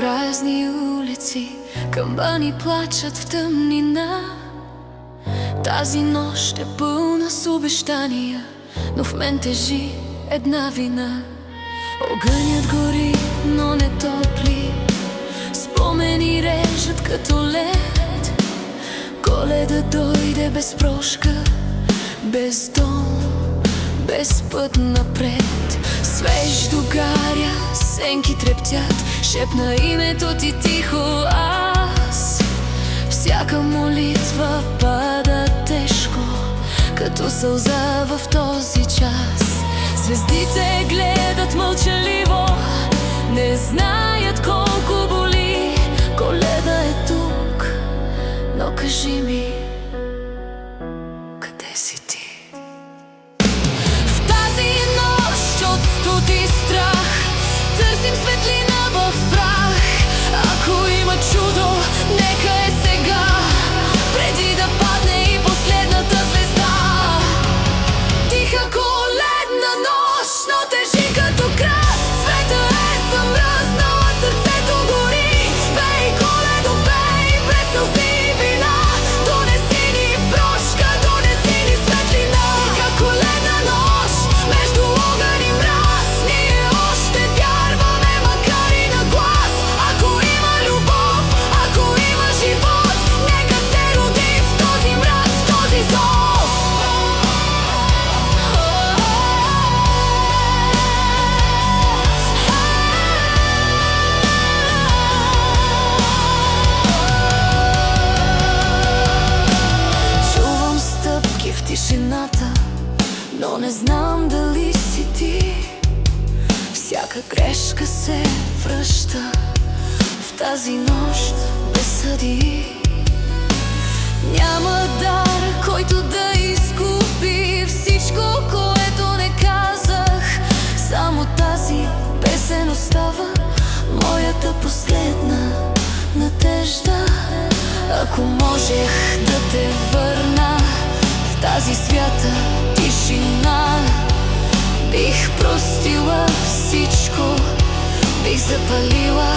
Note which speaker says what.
Speaker 1: празни улици, камбани плачат в тъмнина. Тази нощ е пълна с обещания, но в мен тежи една вина. Огънят гори, но не топли, спомени режат като лед. Коледа дойде без прошка, без дом, без път напред. Свеж догаря, сенки трептят, шепна името ти тихо аз. Всяка молитва пада тежко, като сълза в този час. Звездите гледат мълчаливо, не знаят колко боли. Коледа е тук, но кажи ми, къде си ти? В тази нощ от студ и страх търсим светлина в прах. Ако има чудо, нека е сега, преди да падне и последната звезда. Тиха коледна нощ, но тежи като крак. Света е замръзнал, а сърцето гори. Пей, Коледо, пей, без сълзи и вина. Донеси ни прошка, донеси ни светлина. Тиха коледна нощ, между огън и мраз, ние още вярваме, макар и на глас. Ако има любов, ако има живот, нека се роди в този мрак, в този зов. Чувам стъпки в тишината, но не знам дали си ти. Всяка грешка се връща в тази нощ без съдии. Няма дар, който да изкупи всичко, което не казах. Само тази песен остава моята последна надежда. Ако можех да те върна в тази свята тишина, бих простила всичко, бих запалила